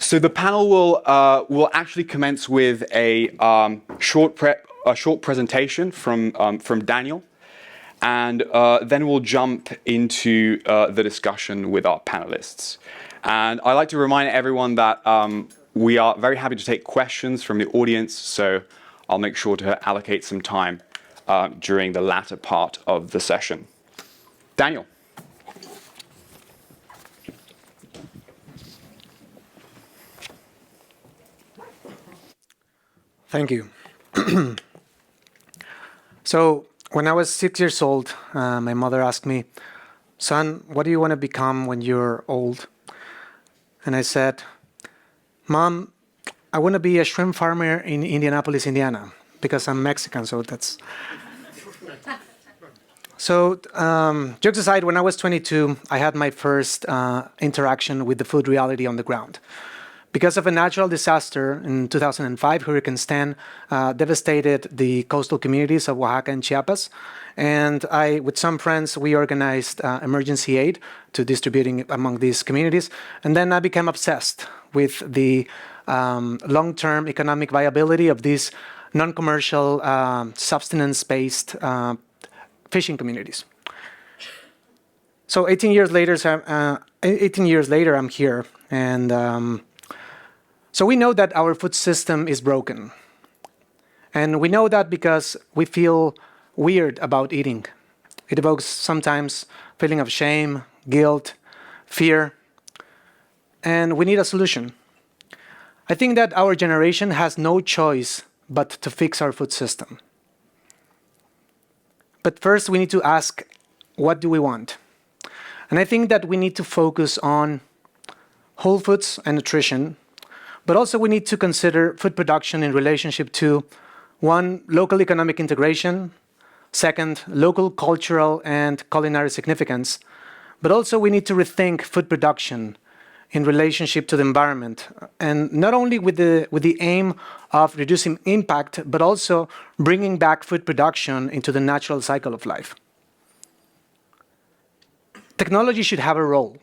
So the panel will actually commence with a short presentation from Daniel, and then we'll jump into the discussion with our panelists. And I'd like to remind everyone that we are very happy to take questions from the audience, so I'll make sure to allocate some time during the latter part of the session. Daniel. Thank you. So when I was 6 years old, my mother asked me, "Son, what do you want to become when you're old?" And I said, "Mom, I want to be a shrimp farmer in Indianapolis, Indiana, because I'm Mexican, so that's..." So jokes aside, when I was 22, I had my first interaction with the food reality on the ground. Because of a natural disaster in 2005, Hurricane Stan devastated the coastal communities of Oaxaca and Chiapas. And with some friends, we organized emergency aid to distributing among these communities. And then I became obsessed with the long-term economic viability of these non-commercial, subsistence-based fishing communities. So 18 years later, I'm here. And so we know that our food system is broken. And we know that because we feel weird about eating. It evokes sometimes feeling of shame, guilt, fear, and we need a solution. I think that our generation has no choice but to fix our food system. But first we need to ask, what do we want? And I think that we need to focus on whole foods and nutrition. But also we need to consider food production in relationship to, one, local economic integration, second, local cultural and culinary significance. But also we need to rethink food production in relationship to the environment, and not only with the aim of reducing impact, but also bringing back food production into the natural cycle of life. Technology should have a role.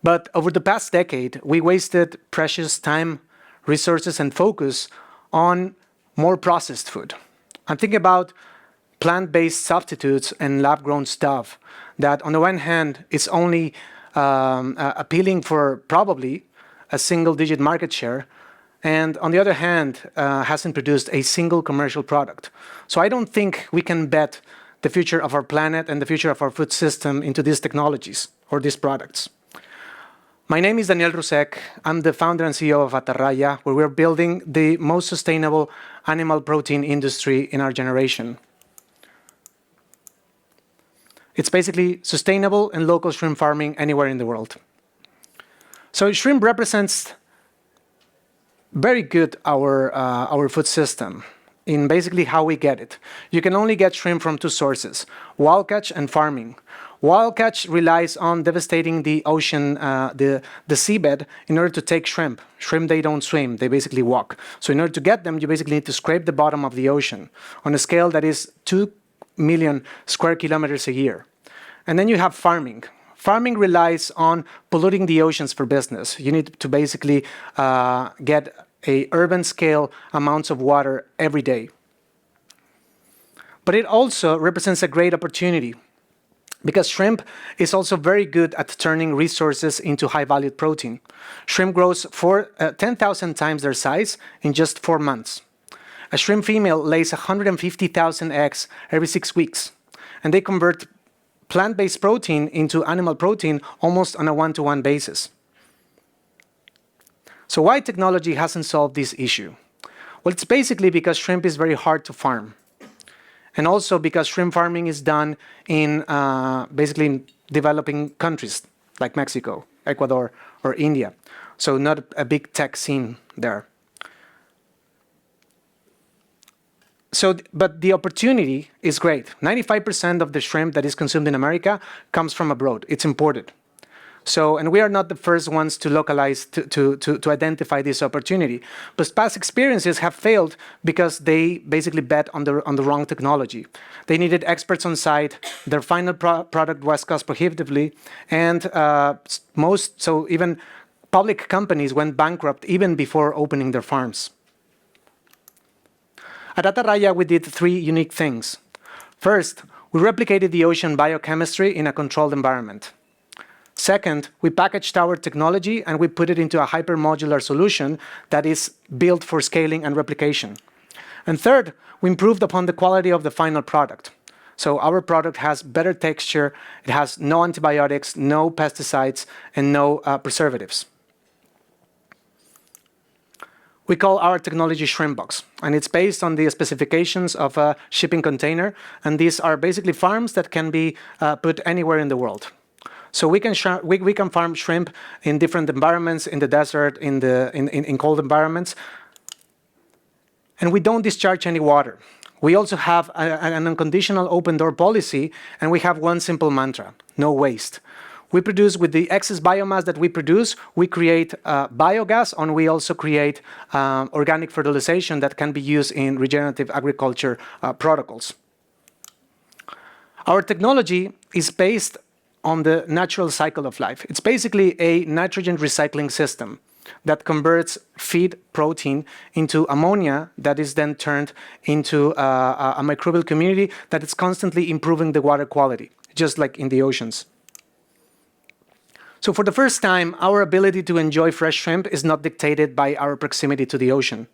But over the past decade, we wasted precious time, resources, and focus on more processed food. I'm thinking about plant-based substitutes and lab-grown stuff that, on the one hand, is only appealing for probably a single-digit market share, and on the other hand, hasn't produced a single commercial product. So I don't think we can bet the future of our planet and the future of our food system into these technologies or these products. My name is Russek. I'm the founder and CEO of Atarraya, where we're building the most sustainable animal protein industry in our generation. It's basically sustainable and local shrimp farming anywhere in the world. So shrimp represents very good our food system in basically how we get it. You can only get shrimp from two sources, wild catch and farming. Wild catch relies on devastating the ocean, the seabed, in order to take shrimp. Shrimp, they don't swim, they basically walk. So in order to get them, you basically need to scrape the bottom of the ocean on a scale that is 2 million square kilometers a year. And then you have farming. Farming relies on polluting the oceans for business. You need to basically get a urban scale amounts of water every day. But it also represents a great opportunity, because shrimp is also very good at turning resources into high-valued protein. Shrimp grows 10,000 times their size in just 4 months. A shrimp female lays 150,000 eggs every 6 weeks, and they convert plant-based protein into animal protein almost on a one-to-one basis. So why technology hasn't solved this issue? Well, it's basically because shrimp is very hard to farm. And also because shrimp farming is done in basically in developing countries like Mexico, Ecuador, or India. So not a big tech scene there. But the opportunity is great. 95% of the shrimp that is consumed in America comes from abroad. It's imported. And we are not the first ones to localize, to identify this opportunity. But past experiences have failed because they basically bet on the wrong technology. They needed experts on site. Their final product was cost prohibitively, and even public companies went bankrupt even before opening their farms. At Atarraya, we did 3 unique things. First, we replicated the ocean biochemistry in a controlled environment. Second, we packaged our technology and we put it into a hyper-modular solution that is built for scaling and replication. And third, we improved upon the quality of the final product. So our product has better texture, it has no antibiotics, no pesticides, and no preservatives. We call our technology Shrimp Box, and it's based on the specifications of a shipping container, and these are basically farms that can be put anywhere in the world. So we can farm shrimp in different environments, in the desert, in cold environments, and we don't discharge any water. We also have an unconditional open door policy, and we have one simple mantra: no waste. We produce, with the excess biomass that we produce, we create biogas, and we also create organic fertilization that can be used in regenerative agriculture protocols. Our technology is based on the natural cycle of life. It's basically a nitrogen recycling system that converts feed protein into ammonia that is then turned into a microbial community that is constantly improving the water quality, just like in the oceans. So for the first time, our ability to enjoy fresh shrimp is not dictated by our proximity to the ocean.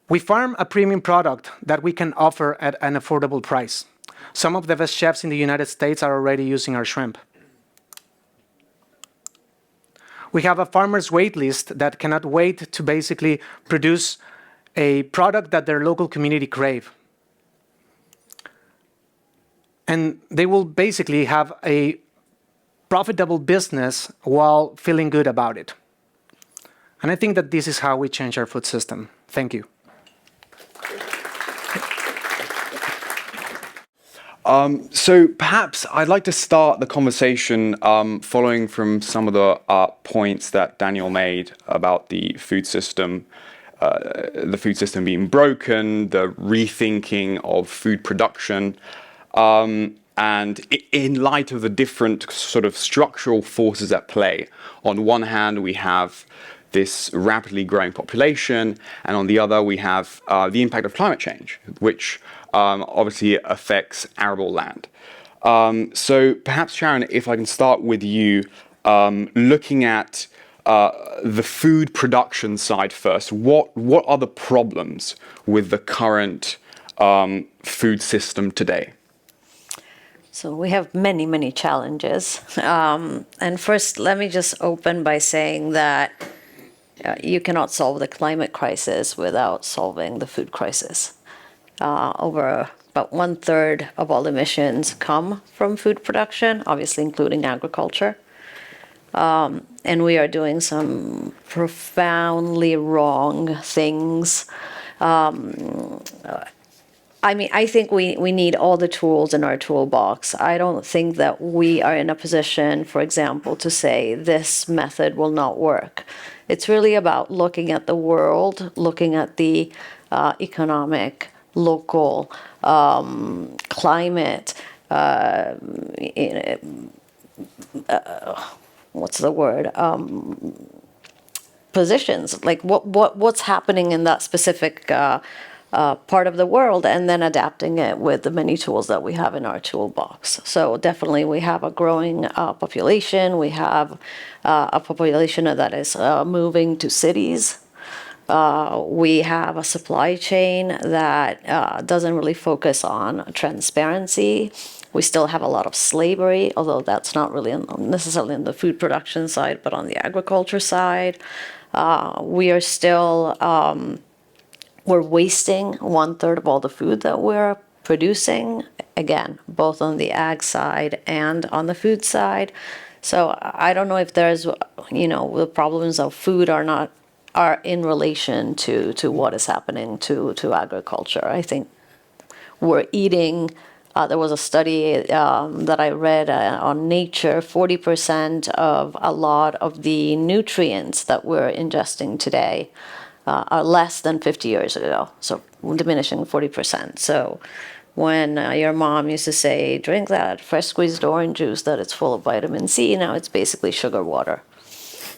We farm a premium product that we can offer at an affordable price. Some of the best chefs in the United States are already using our shrimp. We have a farmer's wait list that cannot wait to basically produce a product that their local community crave. And they will basically have a profitable business while feeling good about it. And I think that this is how we change our food system. Thank you. So perhaps I'd like to start the conversation following from some of the points that Daniel made about the food system being broken, the rethinking of food production, and in light of the different sort of structural forces at play. On one hand, we have this rapidly growing population, and on the other, we have the impact of climate change, which obviously affects arable land. So perhaps, Sharon, if I can start with you, looking at the food production side first, what are the problems with the current food system today? So we have many, many challenges. And first, let me just open by saying that you cannot solve the climate crisis without solving the food crisis. Over about 1/3 of all emissions come from food production, obviously including agriculture. And we are doing some profoundly wrong things. I think we need all the tools in our toolbox. I don't think that we are in a position, for example, to say this method will not work. It's really about looking at the world, looking at the economic, local, climate, positions, like what's happening in that specific part of the world, and then adapting it with the many tools that we have in our toolbox. So definitely we have a growing population. We have a population that is moving to cities. We have a supply chain that doesn't really focus on transparency. We still have a lot of slavery, although that's not really necessarily on the food production side, but on the agriculture side. We are still, we're wasting 1/3 of all the food that we're producing, again, both on the ag side and on the food side. So I don't know if there's, the problems of food are in relation to what is happening to agriculture. I think we're eating, there was a study that I read on Nature, 40% of a lot of the nutrients that we're ingesting today are less than 50 years ago, so diminishing 40%. So when your mom used to say, drink that fresh squeezed orange juice that it's full of vitamin C. Now it's basically sugar water.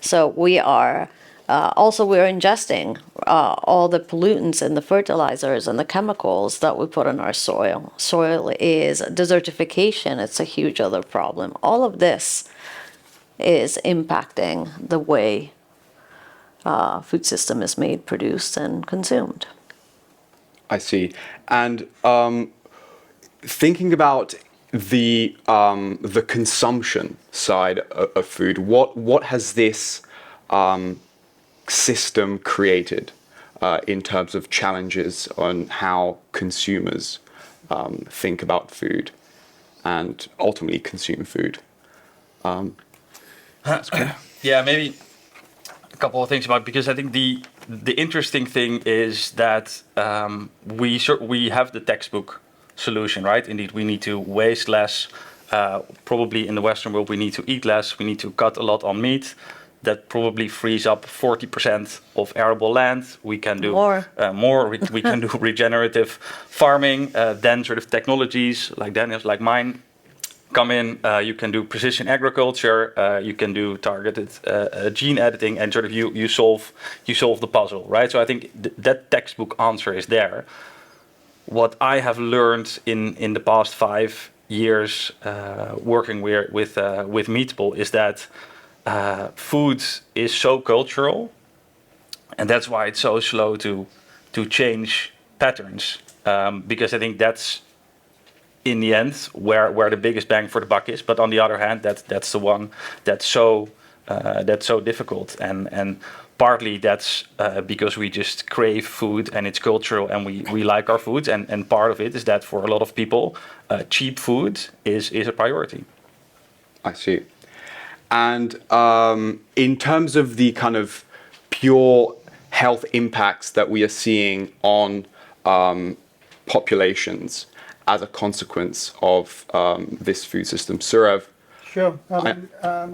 So we are we're ingesting all the pollutants and the fertilizers and the chemicals that we put in our soil. Soil is desertification. It's a huge other problem. All of this is impacting the way food system is made, produced, and consumed. I see. And thinking about the consumption side of food, what has this system created in terms of challenges on how consumers think about food and ultimately consume food? Yeah, maybe a couple of things about, because I think the interesting thing is that we have the textbook solution, right? Indeed, we need to waste less. Probably in the Western world, we need to eat less. We need to cut a lot on meat. That probably frees up 40% of arable land. We can do more. We can do regenerative farming. Then sort of technologies like Daniel's, like mine, come in. You can do precision agriculture. You can do targeted gene editing, and sort of you solve the puzzle, right? So I think that textbook answer is there. What I have learned in the past 5 years working with Meatable is that food is so cultural, and that's why it's so slow to change patterns. Because I think that's in the end where the biggest bang for the buck is. But on the other hand, that's the one that's so difficult, and partly that's because we just crave food and it's cultural and we like our food, and part of it is that for a lot of people, cheap food is a priority. I see. And in terms of the kind of pure health impacts that we are seeing on populations as a consequence of this food system, Sourav? Sure.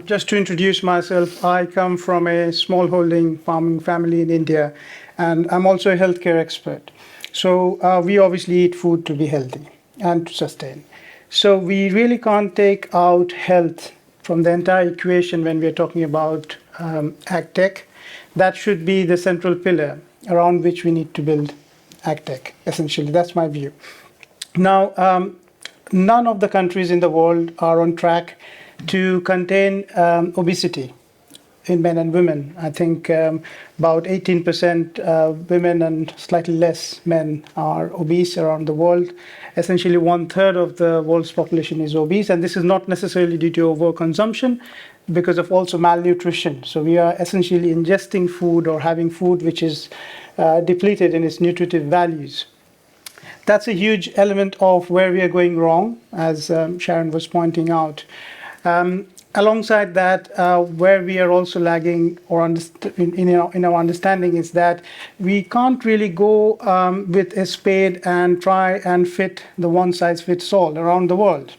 Just to introduce myself, I come from a smallholding farming family in India, and I'm also a healthcare expert. So we obviously eat food to be healthy and to sustain. So we really can't take out health from the entire equation when we're talking about AgTech. That should be the central pillar around which we need to build AgTech, essentially. That's my view. Now, none of the countries in the world are on track to contain obesity in men and women. I think about 18% women and slightly less men are obese around the world. Essentially, 1/3 of the world's population is obese, and this is not necessarily due to overconsumption, because of also malnutrition. So we are essentially ingesting food or having food which is depleted in its nutritive values. That's a huge element of where we are going wrong, as Sharon was pointing out. Alongside that, where we are also lagging or in our understanding is that we can't really go with a spade and try and fit the one-size-fits-all around the world.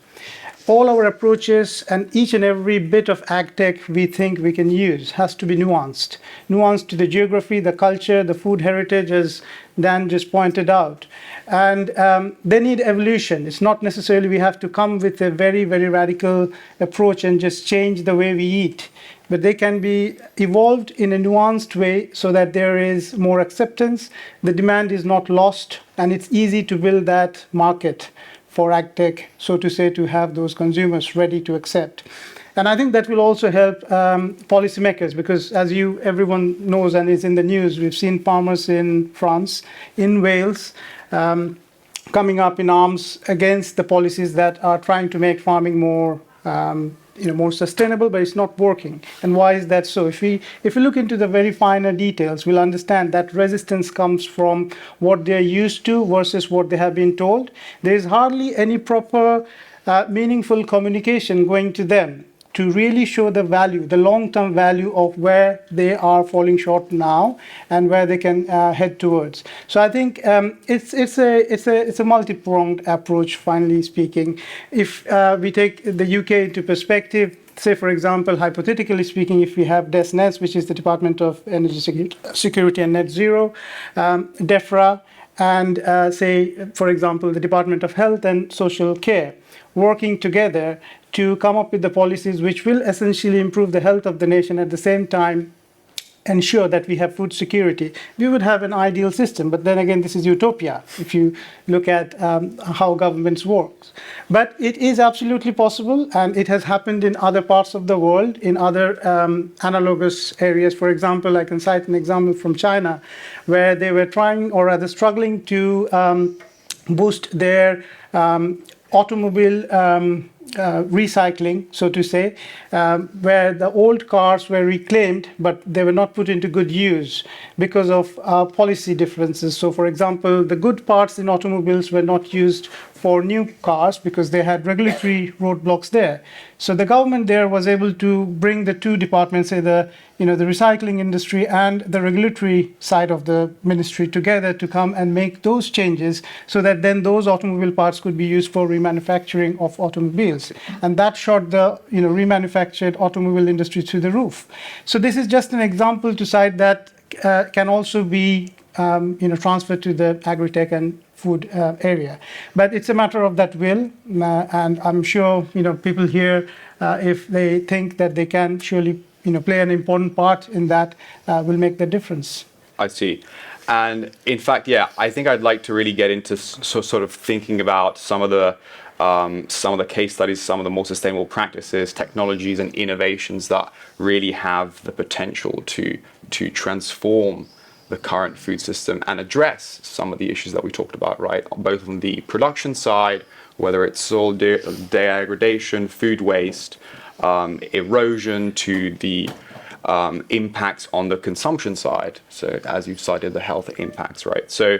All our approaches and each and every bit of AgTech we think we can use has to be nuanced. Nuanced to the geography, the culture, the food heritage, as Dan just pointed out. And they need evolution. It's not necessarily we have to come with a very, very radical approach and just change the way we eat. But they can be evolved in a nuanced way so that there is more acceptance, the demand is not lost, and it's easy to build that market for AgTech, so to say, to have those consumers ready to accept. And I think that will also help policymakers, because as everyone knows and is in the news, we've seen farmers in France, in Wales, coming up in arms against the policies that are trying to make farming more more sustainable, but it's not working. And why is that so? If we look into the very finer details, we'll understand that resistance comes from what they're used to versus what they have been told. There is hardly any proper meaningful communication going to them to really show the value, the long-term value of where they are falling short now and where they can head towards. So I think it's a multi-pronged approach, finally speaking. If we take the UK into perspective, say, for example, hypothetically speaking, if we have DESNZ, which is the Department of Energy Security and Net Zero, DEFRA, and say, for example, the Department of Health and Social Care working together to come up with the policies which will essentially improve the health of the nation, at the same time ensure that we have food security, we would have an ideal system. But then again, this is utopia if you look at how governments work. But it is absolutely possible, and it has happened in other parts of the world, in other analogous areas. For example, I can cite an example from China, where they were trying, or rather struggling, to boost their automobile recycling, so to say, where the old cars were reclaimed, but they were not put into good use because of policy differences. So, for example, the good parts in automobiles were not used for new cars because they had regulatory roadblocks there. So the government there was able to bring the two departments, say the recycling industry and the regulatory side of the ministry, together to come and make those changes, so that then those automobile parts could be used for remanufacturing of automobiles. And that shot the remanufactured automobile industry to the roof. So this is just an example to cite that can also be transferred to the agri-tech and food area. But it's a matter of that will, and I'm sure people here, if they think that they can surely play an important part in that, will make the difference. I see. And in fact, yeah, I think I'd like to really get into sort of thinking about some of the case studies, some of the more sustainable practices, technologies, and innovations that really have the potential to transform the current food system and address some of the issues that we talked about, right? Both on the production side, whether it's soil degradation, food waste, erosion, to the impacts on the consumption side. So as you've cited, the health impacts, right? So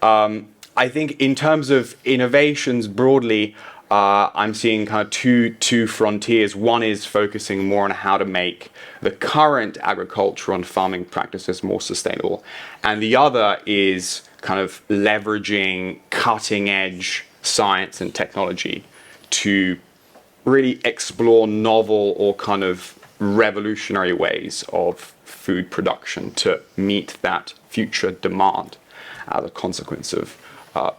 I think in terms of innovations broadly, I'm seeing kind of two frontiers. One is focusing more on how to make the current agriculture and farming practices more sustainable. And the other is kind of leveraging cutting edge science and technology to really explore novel or kind of revolutionary ways of food production to meet that future demand as a consequence of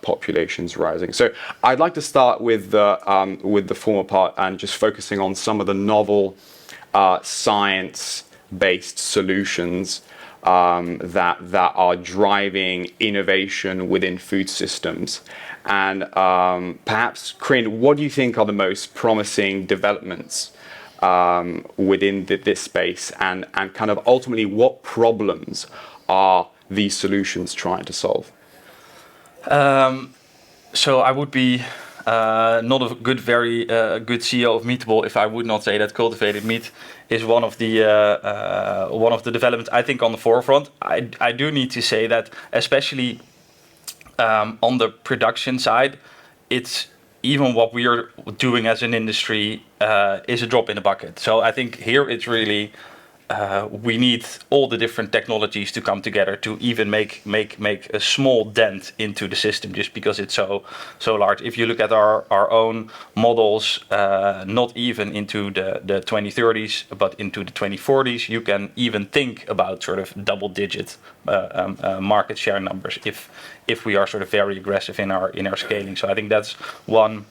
populations rising. So I'd like to start with the former part and just focusing on some of the novel science-based solutions that are driving innovation within food systems. And perhaps, Krijn, what do you think are the most promising developments within this space, and kind of ultimately what problems are these solutions trying to solve? So I would be not a very good CEO of Meatable if I would not say that cultivated meat is one of the developments I think on the forefront. I do need to say that, especially on the production side, it's even what we are doing as an industry is a drop in the bucket. So I think here it's really we need all the different technologies to come together to even make a small dent into the system, just because it's so large. If you look at our own models, not even into the 2030s, but into the 2040s, you can even think about sort of double-digit market share numbers if we are sort of very aggressive in our scaling. So I think that's one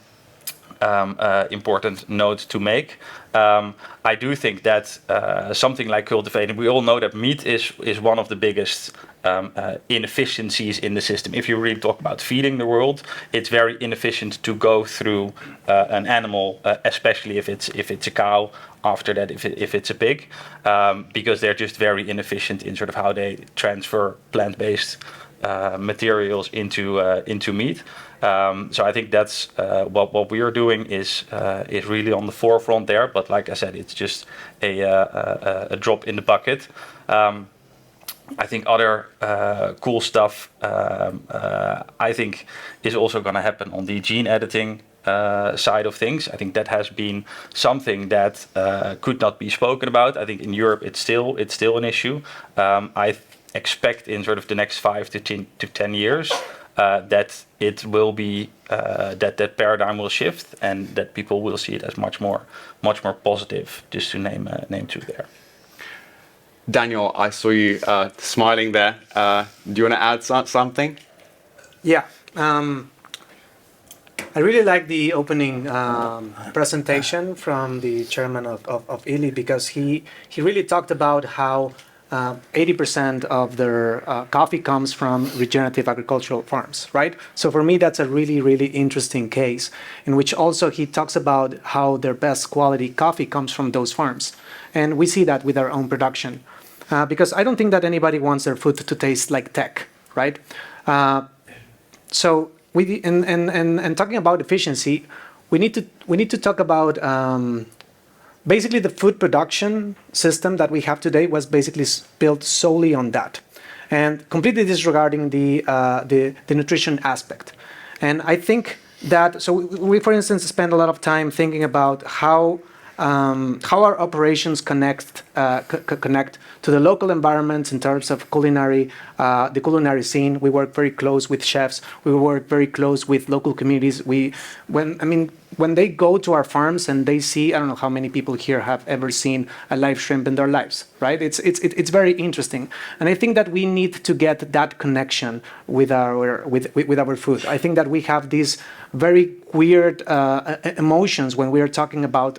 important note to make. I do think that something like cultivating, we all know that meat is one of the biggest inefficiencies in the system. If you really talk about feeding the world, it's very inefficient to go through an animal, especially if it's a cow. After that, if it's a pig, because they're just very inefficient in sort of how they transfer plant-based materials into meat. So I think that's what we are doing is really on the forefront there. But like I said, it's just a drop in the bucket. I think other cool stuff I think is also going to happen on the gene editing side of things. I think that has been something that could not be spoken about. I think in Europe it's still an issue. I expect in sort of the next 5 to 10 years that it will be that paradigm will shift, and that people will see it as much more positive. Just to name two there. Daniel, I saw you smiling there. Do you want to add something? Yeah. I really like the opening presentation from the chairman of ILI, because he really talked about how 80% of their coffee comes from regenerative agricultural farms, right? So for me, that's a really, really interesting case, in which also he talks about how their best quality coffee comes from those farms. And we see that with our own production. Because I don't think that anybody wants their food to taste like tech, right? So and talking about efficiency, we need to talk about basically the food production system that we have today was basically built solely on that, and completely disregarding the nutrition aspect. And I think that, so we for instance spend a lot of time thinking about how our operations connect to the local environments in terms of the culinary scene. We work very close with chefs. We work very close with local communities. When they go to our farms and they see, I don't know how many people here have ever seen a live shrimp in their lives, right? It's very interesting, and I think that we need to get that connection with our food. I think that we have these very weird emotions when we are talking about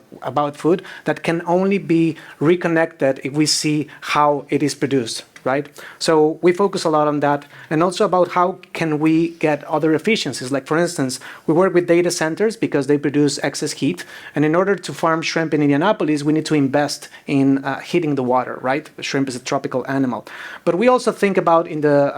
food that can only be reconnected if we see how it is produced, right? So we focus a lot on that, and also about how can we get other efficiencies. Like for instance, we work with data centers because they produce excess heat, and in order to farm shrimp in Indianapolis, we need to invest in heating the water, right? Shrimp is a tropical animal. But we also think about in the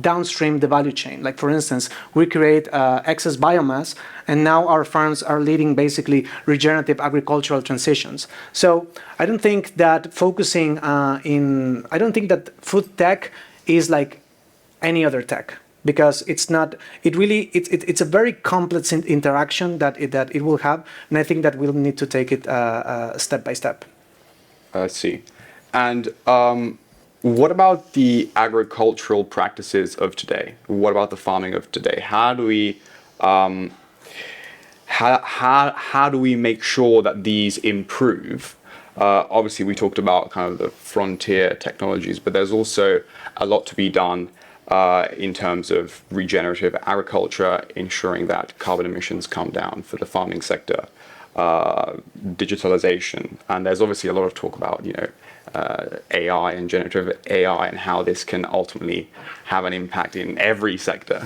downstream the value chain. Like for instance, we create excess biomass, and now our farms are leading basically regenerative agricultural transitions. So I don't think that I don't think that food tech is like any other tech, because it's not. It's a very complex interaction that it will have, and I think that we'll need to take it step by step. I see. And what about the agricultural practices of today? What about the farming of today? How do we how do we make sure that these improve? Obviously, we talked about kind of the frontier technologies, but there's also a lot to be done in terms of regenerative agriculture, ensuring that carbon emissions come down for the farming sector, digitalization, and there's obviously a lot of talk about AI and generative AI and how this can ultimately have an impact in every sector.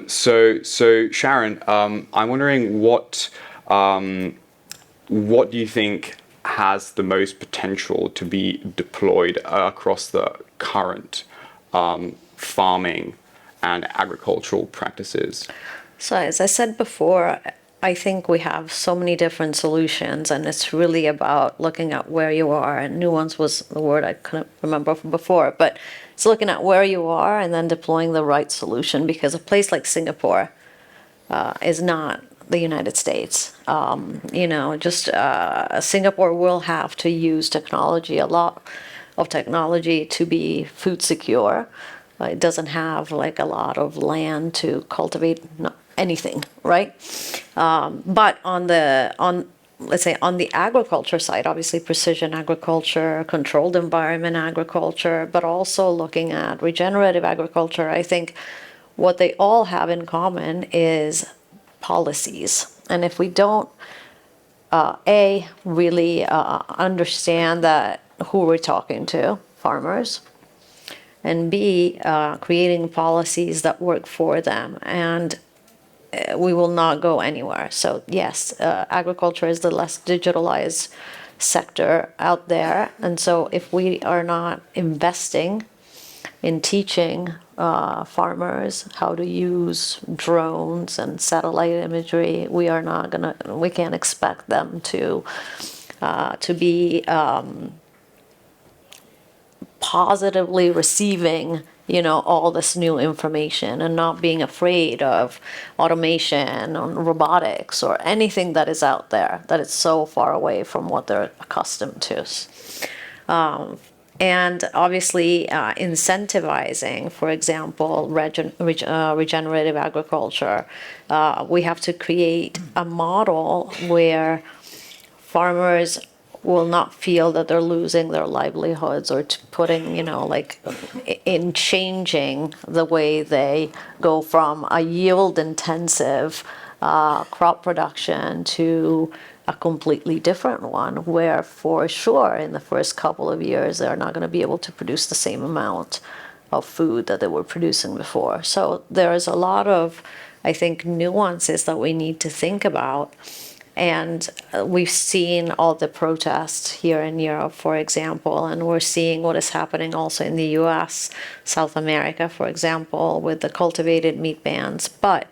So Sharon, I'm wondering what do you think has the most potential to be deployed across the current farming and agricultural practices? So as I said before, I think we have so many different solutions, and it's really about looking at where you are. And nuance was the word I couldn't remember from before, but it's looking at where you are and then deploying the right solution, because a place like Singapore is not the United States. Singapore will have to use technology, a lot of technology, to be food secure. It doesn't have like a lot of land to cultivate anything, right? But let's say on the agriculture side, obviously precision agriculture, controlled environment agriculture, but also looking at regenerative agriculture, I think what they all have in common is policies. And if we don't really understand that who we're talking to, farmers, and B, creating policies that work for them, and we will not go anywhere. So yes, agriculture is the less digitalized sector out there, and so if we are not investing in teaching farmers how to use drones and satellite imagery, we can't expect them to be positively receiving all this new information and not being afraid of automation or robotics or anything that is out there that is so far away from what they're accustomed to. And obviously incentivizing, for example, regenerative agriculture. We have to create a model where farmers will not feel that they're losing their livelihoods or putting, in changing the way they go from a yield intensive crop production to a completely different one, where for sure in the first couple of years they're not going to be able to produce the same amount of food that they were producing before. So there's a lot of, I think, nuances that we need to think about. And we've seen all the protests here in Europe, for example, and we're seeing what is happening also in the US, South America, for example, with the cultivated meat bans. But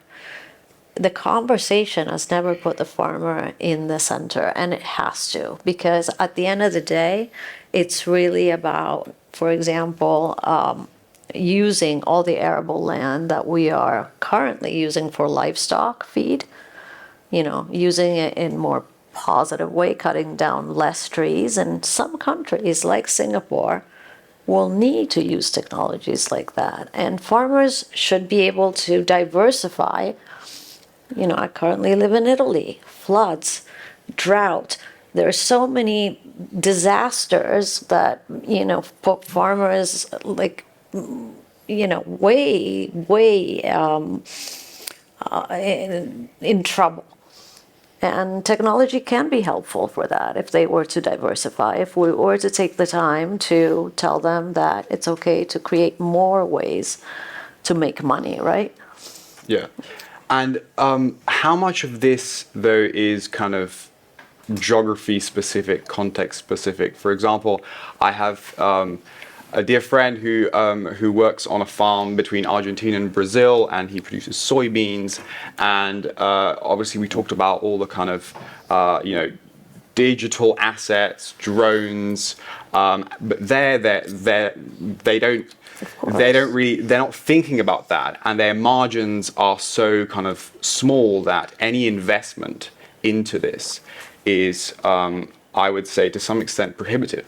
the conversation has never put the farmer in the center, and it has to, because at the end of the day, it's really about, for example, using all the arable land that we are currently using for livestock feed, using it in more positive way, cutting down less trees. And some countries like Singapore will need to use technologies like that. And farmers should be able to diversify. I currently live in Italy, floods, drought. There are so many disasters that, put farmers way in trouble. And technology can be helpful for that if they were to diversify, if we were to take the time to tell them that it's okay to create more ways to make money, right? Yeah. And how much of this, though, is kind of geography specific, context specific? For example, I have a dear friend who works on a farm between Argentina and Brazil, and he produces soybeans. And obviously, we talked about all the kind of digital assets, drones, but they're not thinking about that, and their margins are so kind of small that any investment into this is, I would say, to some extent prohibitive.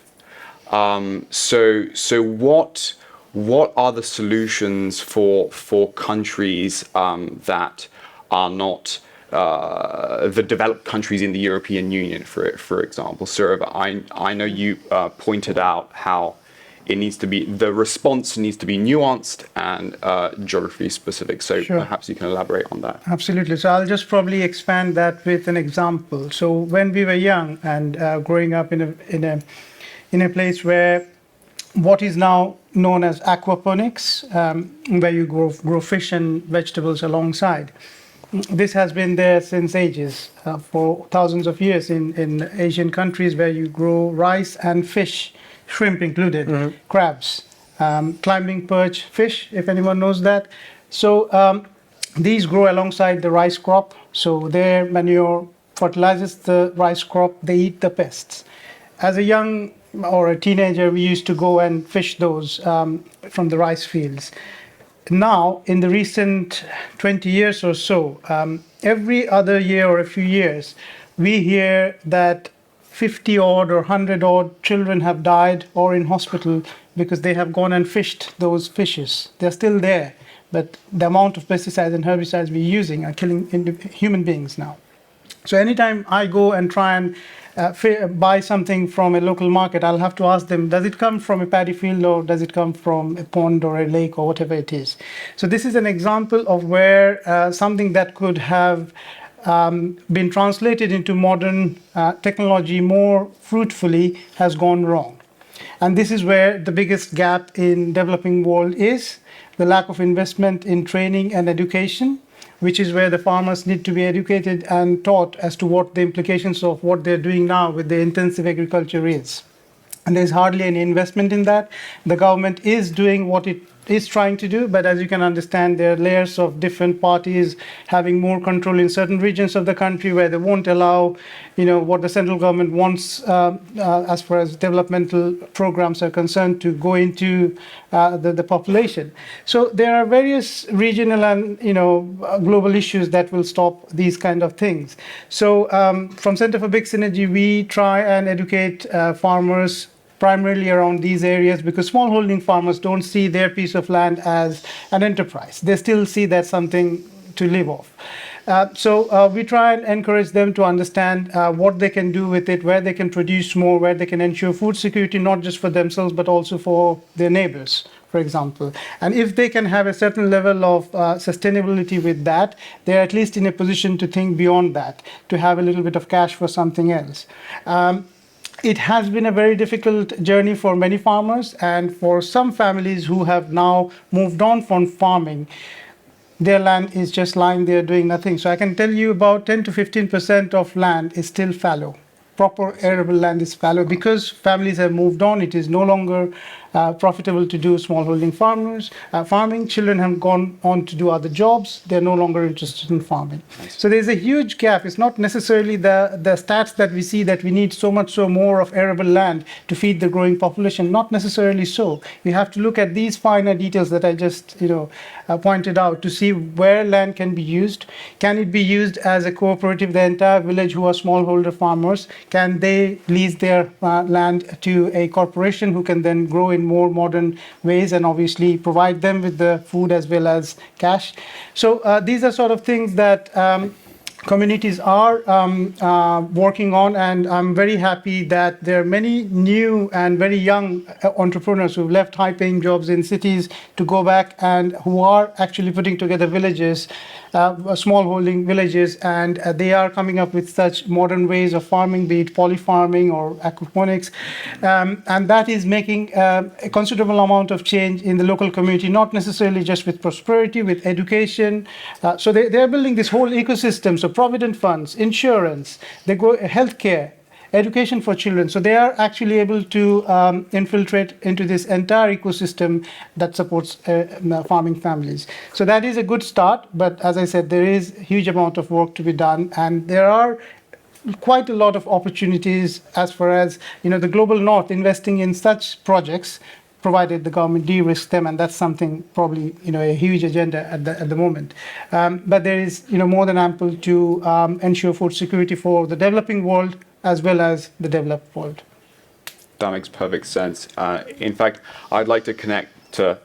So what are the solutions for countries that are not the developed countries in the European Union, for example? Sourav, I know you pointed out how the response needs to be nuanced and geography specific. So Sure. Perhaps you can elaborate on that. Absolutely. So I'll just probably expand that with an example. So when we were young and growing up in a place where what is now known as aquaponics, where you grow fish and vegetables alongside. This has been there since ages, for thousands of years in Asian countries where you grow rice and fish, shrimp included, crabs, climbing perch fish, if anyone knows that. So these grow alongside the rice crop. So their manure fertilizes the rice crop. They eat the pests. As a young or a teenager, we used to go and fish those from the rice fields. Now, in the recent 20 years or so, every other year or a few years, we hear that 50 odd or 100 odd children have died or in hospital because they have gone and fished those fishes. They're still there, but the amount of pesticides and herbicides we're using are killing human beings now. So anytime I go and try and buy something from a local market, I'll have to ask them, does it come from a paddy field or does it come from a pond or a lake or whatever it is? So this is an example of where something that could have been translated into modern technology more fruitfully has gone wrong. And this is where the biggest gap in developing world is, the lack of investment in training and education, which is where the farmers need to be educated and taught as to what the implications of what they're doing now with the intensive agriculture is. And there's hardly any investment in that. The government is doing what it is trying to do, but as you can understand, there are layers of different parties having more control in certain regions of the country where they won't allow, what the central government wants as far as developmental programs are concerned to go into the population. So there are various regional and global issues that will stop these kind of things. So from Center for Big Synergy, we try and educate farmers primarily around these areas, because smallholding farmers don't see their piece of land as an enterprise. They still see that something to live off. So we try and encourage them to understand what they can do with it, where they can produce more, where they can ensure food security, not just for themselves, but also for their neighbors, for example. And if they can have a certain level of sustainability with that, they're at least in a position to think beyond that, to have a little bit of cash for something else. It has been a very difficult journey for many farmers, and for some families who have now moved on from farming, their land is just lying there doing nothing. So I can tell you about 10 to 15% of land is still fallow. Proper arable land is fallow because families have moved on. It is no longer profitable to do smallholding farming. Children have gone on to do other jobs. They're no longer interested in farming. So there's a huge gap. It's not necessarily the stats that we see that we need so much more of arable land to feed the growing population. Not necessarily so. You have to look at these finer details that I just pointed out to see where land can be used. Can it be used as a cooperative, the entire village who are smallholder farmers? Can they lease their land to a corporation who can then grow in more modern ways and obviously provide them with the food as well as cash? So these are sort of things that communities are working on, and I'm very happy that there are many new and very young entrepreneurs who've left high-paying jobs in cities to go back and who are actually putting together villages, small-holding villages, and they are coming up with such modern ways of farming, be it polyfarming or aquaponics, and that is making a considerable amount of change in the local community, not necessarily just with prosperity, with education. So they are building this whole ecosystem. So provident funds, insurance, they go healthcare, education for children. So they are actually able to infiltrate into this entire ecosystem that supports farming families. So that is a good start. But as I said, there is a huge amount of work to be done, and there are quite a lot of opportunities as far as the global north investing in such projects, provided the government de-risks them, and that's something probably a huge agenda at the moment. But there is more than ample to ensure food security for the developing world as well as the developed world. That makes perfect sense. In fact, I'd like to connect to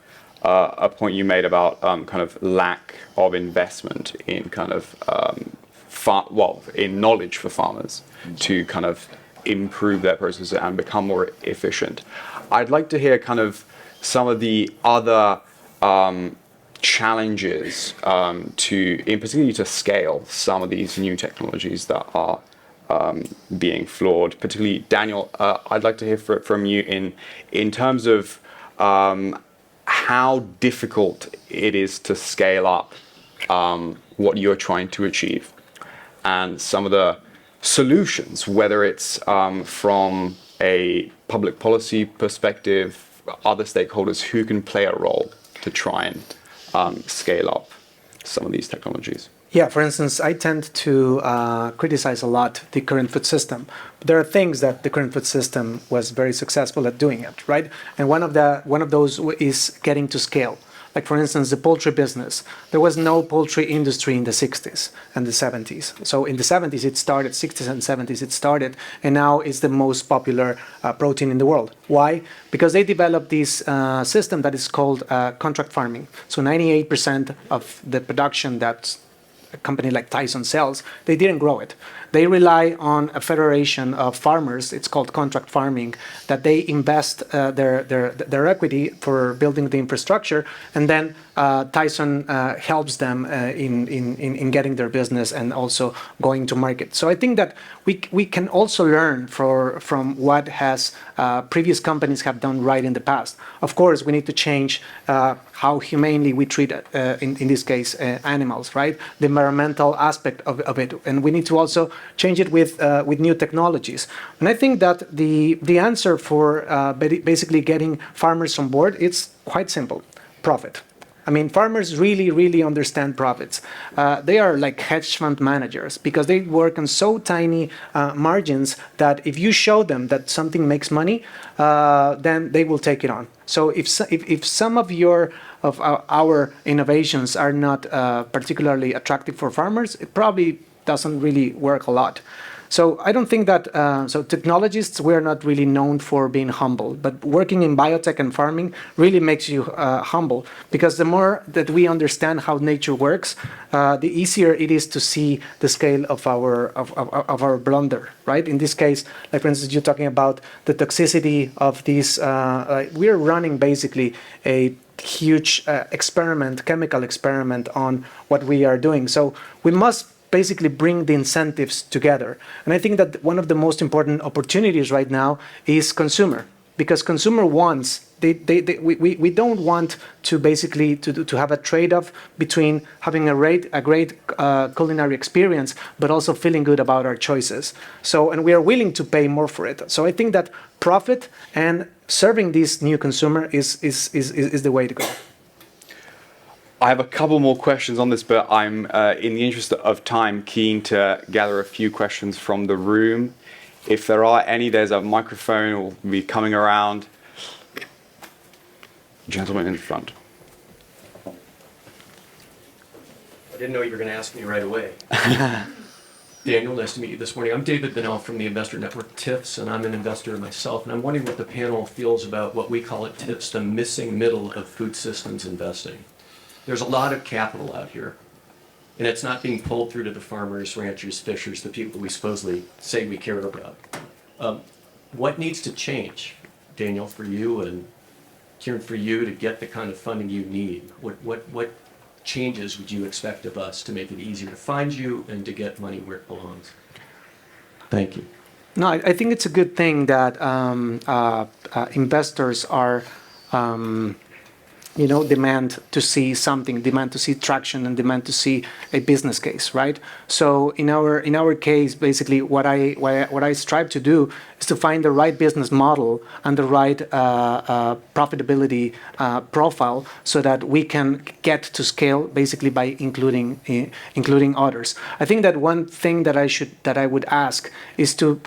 a point you made about kind of lack of investment in kind of in knowledge for farmers to kind of improve their processes and become more efficient. I'd like to hear kind of some of the other challenges particularly to scale some of these new technologies that are being flawed. Particularly, Daniel, I'd like to hear from you in terms of how difficult it is to scale up what you're trying to achieve, and some of the solutions, whether it's from a public policy perspective, other stakeholders who can play a role to try and scale up some of these technologies. Yeah, for instance, I tend to criticize a lot the current food system. But there are things that the current food system was very successful at doing it, right? And one of those is getting to scale. Like, for instance, the poultry business. There was no poultry industry in the 60s and the 70s. So in the 70s it started, 60s and 70s it started, and now it's the most popular protein in the world. Why? Because they developed this system that is called contract farming. So 98% of the production that a company like Tyson sells, they didn't grow it. They rely on a federation of farmers, it's called contract farming, that they invest their equity for building the infrastructure, and then Tyson helps them in getting their business and also going to market. So I think that we can also learn from what has previous companies have done right in the past. Of course, we need to change how humanely we treat, in this case, animals, right? The environmental aspect of it, and we need to also change it with new technologies. And I think that the answer for basically getting farmers on board, it's quite simple: profit. I mean, farmers really understand profits. They are like hedge fund managers because they work on so tiny margins that if you show them that something makes money, then they will take it on. So if some of our innovations are not particularly attractive for farmers, it probably doesn't really work a lot. So I don't think that, so technologists, we're not really known for being humble, but working in biotech and farming really makes you humble, because the more that we understand how nature works, the easier it is to see the scale of our blunder, right? In this case, like for instance, you're talking about the toxicity of these, we're running basically a huge chemical experiment on what we are doing. So we must basically bring the incentives together. And I think that one of the most important opportunities right now is consumer, because consumer wants, we don't want to basically to have a trade-off between having a great culinary experience, but also feeling good about our choices. So, and we are willing to pay more for it. So I think that profit and serving this new consumer is the way to go. I have a couple more questions on this, but I'm, in the interest of time, keen to gather a few questions from the room. If there are any, there's a microphone will be coming around. Gentleman in front. I didn't know you were going to ask me right away. Daniel, nice to meet you this morning. I'm David Bennell from the Investor Network TIFS, and I'm an investor myself. And I'm wondering what the panel feels about what we call at TIFS the missing middle of food systems investing. There's a lot of capital out here, and it's not being pulled through to the farmers, ranchers, fishers, the people we supposedly say we care about. What needs to change, Daniel, for you and Kieran, for you to get the kind of funding you need? What changes would you expect of us to make it easier to find you and to get money where it belongs? Thank you. No, I think it's a good thing that investors are demand to see something, demand to see traction, and demand to see a business case, right? So in our case, basically, what I strive to do is to find the right business model and the right profitability profile, so that we can get to scale, basically by including others. I think that one thing that I would ask is to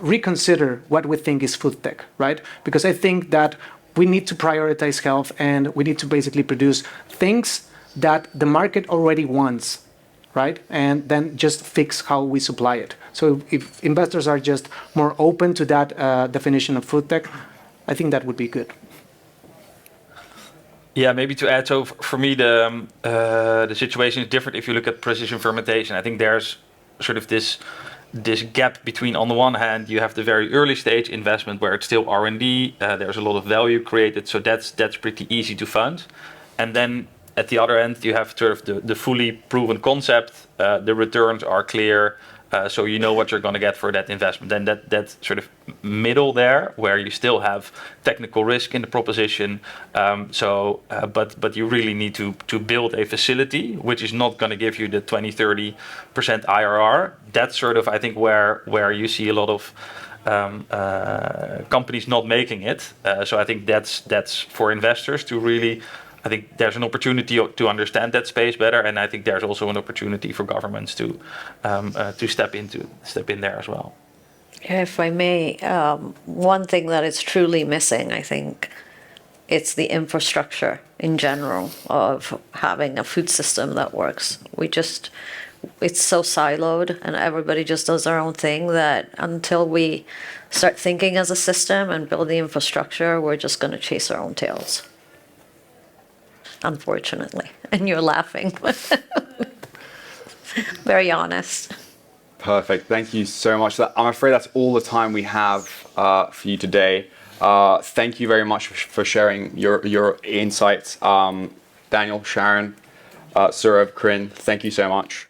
reconsider what we think is food tech, right? Because I think that we need to prioritize health, and we need to basically produce things that the market already wants, right? And then just fix how we supply it. So if investors are just more open to that definition of food tech, I think that would be good. Yeah, maybe to add, so for me, the situation is different if you look at precision fermentation. I think there's sort of this gap between, on the one hand, you have the very early stage investment where it's still R&D, there's a lot of value created, so that's pretty easy to fund. And then at the other end, you have sort of the fully proven concept, the returns are clear, so you know what you're going to get for that investment. Then that sort of middle there, where you still have technical risk in the proposition, but you really need to build a facility which is not going to give you the 20-30% IRR. That's sort of, I think, where you see a lot of companies not making it. So I think that's for investors to really, I think there's an opportunity to understand that space better, and I think there's also an opportunity for governments to step in there as well. If I may, one thing that is truly missing, I think, it's the infrastructure in general of having a food system that works. It's so siloed, and everybody just does their own thing, that until we start thinking as a system and build the infrastructure, we're just going to chase our own tails. Unfortunately. And you're laughing. Very honest. Perfect. Thank you so much. I'm afraid that's all the time we have for you today. Thank you very much for sharing your insights. Daniel, Sharon, Sourav, Krijn, thank you so much.